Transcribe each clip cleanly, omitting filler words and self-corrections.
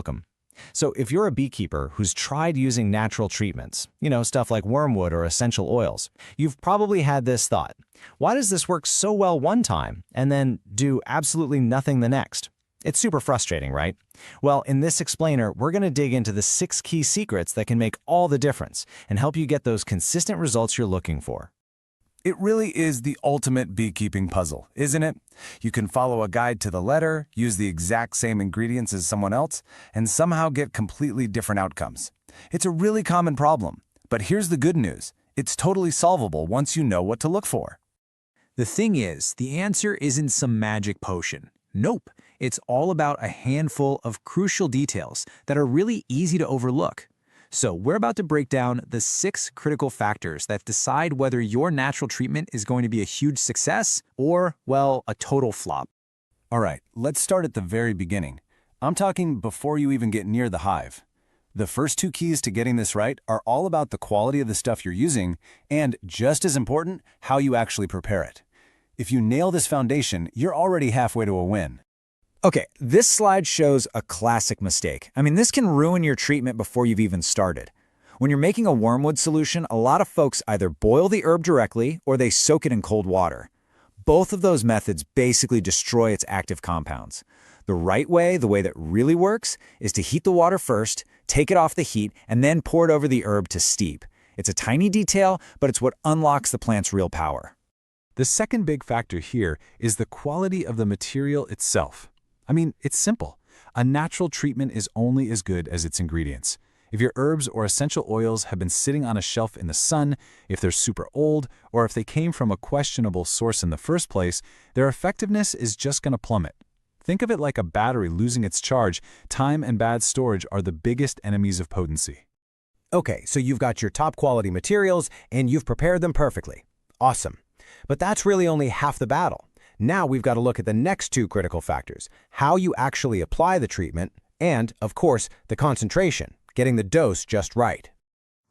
Welcome. So if you're a beekeeper who's tried using natural treatments, stuff like wormwood or essential oils, you've probably had this thought: why does this work so well one time and then do absolutely nothing the next? It's super frustrating, right? Well, in this explainer, we're going to dig into the 6 key secrets that can make all the difference and help you get those consistent results you're looking for. It really is the ultimate beekeeping puzzle, isn't it? You can follow a guide to the letter, use the exact same ingredients as someone else, and somehow get completely different outcomes. It's a really common problem, but here's the good news. It's totally solvable once you know what to look for. The thing is, the answer isn't some magic potion. Nope, it's all about a handful of crucial details that are really easy to overlook. So we're about to break down the 6 critical factors that decide whether your natural treatment is going to be a huge success or, well, a total flop. All right, let's start at the very beginning. I'm talking before you even get near the hive. The first 2 keys to getting this right are all about the quality of the stuff you're using and, just as important, how you actually prepare it. If you nail this foundation, you're already halfway to a win. Okay, this slide shows a classic mistake. This can ruin your treatment before you've even started. When you're making a wormwood solution, a lot of folks either boil the herb directly or they soak it in cold water. Both of those methods basically destroy its active compounds. The right way, the way that really works, is to heat the water first, take it off the heat, and then pour it over the herb to steep. It's a tiny detail, but it's what unlocks the plant's real power. The second big factor here is the quality of the material itself. It's simple. A natural treatment is only as good as its ingredients. If your herbs or essential oils have been sitting on a shelf in the sun, if they're super old, or if they came from a questionable source in the first place, their effectiveness is just going to plummet. Think of it like a battery losing its charge. Time and bad storage are the biggest enemies of potency. Okay, so you've got your top quality materials and you've prepared them perfectly. Awesome. But that's really only half the battle. Now we've got to look at the next 2 critical factors: how you actually apply the treatment and, of course, the concentration, getting the dose just right.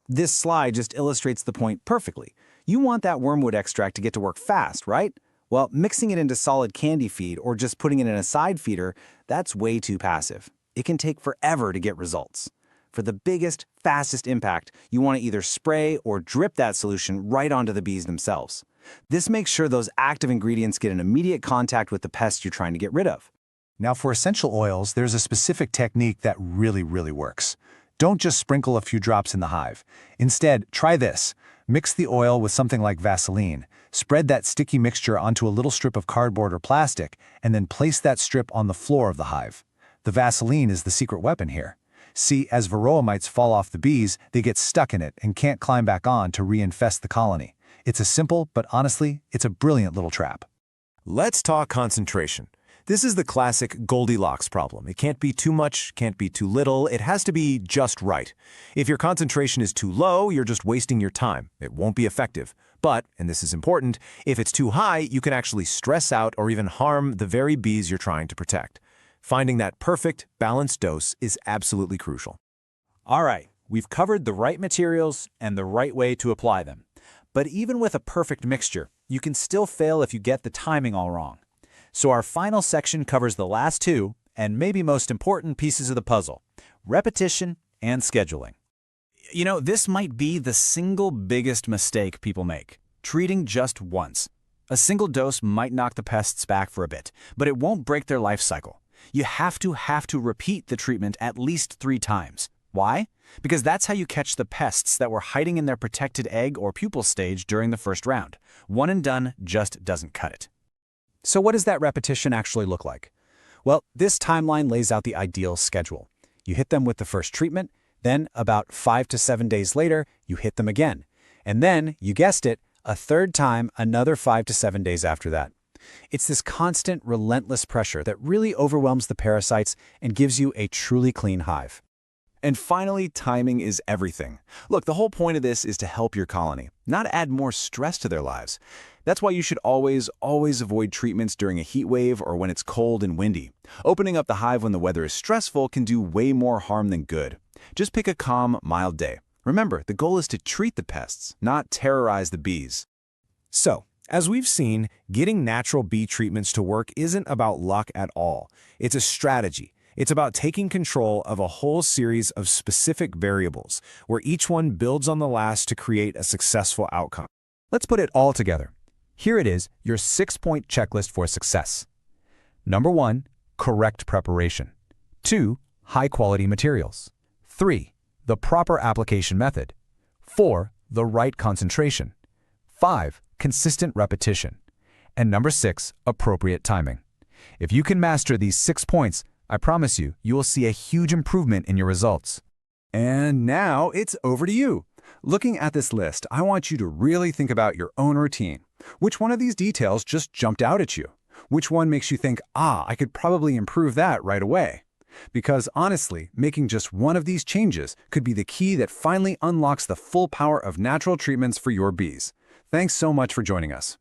This slide just illustrates the point perfectly. You want that wormwood extract to get to work fast, right? Well, mixing it into solid candy feed or just putting it in a side feeder, that's way too passive. It can take forever to get results. For the biggest, fastest impact, you want to either spray or drip that solution right onto the bees themselves. This makes sure those active ingredients get in immediate contact with the pests you're trying to get rid of. Now for essential oils, there's a specific technique that really works. Don't just sprinkle a few drops in the hive. Instead, try this. Mix the oil with something like Vaseline. Spread that sticky mixture onto a little strip of cardboard or plastic, and then place that strip on the floor of the hive. The Vaseline is the secret weapon here. See, as varroa mites fall off the bees, they get stuck in it and can't climb back on to reinfest the colony. It's a simple, but honestly, it's a brilliant little trap. Let's talk concentration. This is the classic Goldilocks problem. It can't be too much, can't be too little, it has to be just right. If your concentration is too low, you're just wasting your time. It won't be effective. But, and this is important, if it's too high, you can actually stress out or even harm the very bees you're trying to protect. Finding that perfect, balanced dose is absolutely crucial. All right, we've covered the right materials and the right way to apply them. But even with a perfect mixture, you can still fail if you get the timing all wrong. So our final section covers the last 2, and maybe most important pieces of the puzzle: repetition and scheduling. This might be the single biggest mistake people make: treating just once. A single dose might knock the pests back for a bit, but it won't break their life cycle. You have to repeat the treatment at least 3 times. Why? Because that's how you catch the pests that were hiding in their protected egg or pupal stage during the first round. One and done just doesn't cut it. So what does that repetition actually look like? Well, this timeline lays out the ideal schedule. You hit them with the first treatment, then about 5 to 7 days later, you hit them again. And then, you guessed it, a third time another 5 to 7 days after that. It's this constant, relentless pressure that really overwhelms the parasites and gives you a truly clean hive. And finally, timing is everything. Look, the whole point of this is to help your colony, not add more stress to their lives. That's why you should always avoid treatments during a heat wave or when it's cold and windy. Opening up the hive when the weather is stressful can do way more harm than good. Just pick a calm, mild day. Remember, the goal is to treat the pests, not terrorize the bees. So, as we've seen, getting natural bee treatments to work isn't about luck at all. It's a strategy. It's about taking control of a whole series of specific variables, where each one builds on the last to create a successful outcome. Let's put it all together. Here it is, your 6-point checklist for success. Number 1, correct preparation. 2, high-quality materials. 3, the proper application method. 4, the right concentration. 5, consistent repetition. And number 6, appropriate timing. If you can master these 6 points, I promise you, you will see a huge improvement in your results. And now it's over to you. Looking at this list, I want you to really think about your own routine. Which one of these details just jumped out at you? Which one makes you think, I could probably improve that right away? Because honestly, making just one of these changes could be the key that finally unlocks the full power of natural treatments for your bees. Thanks so much for joining us.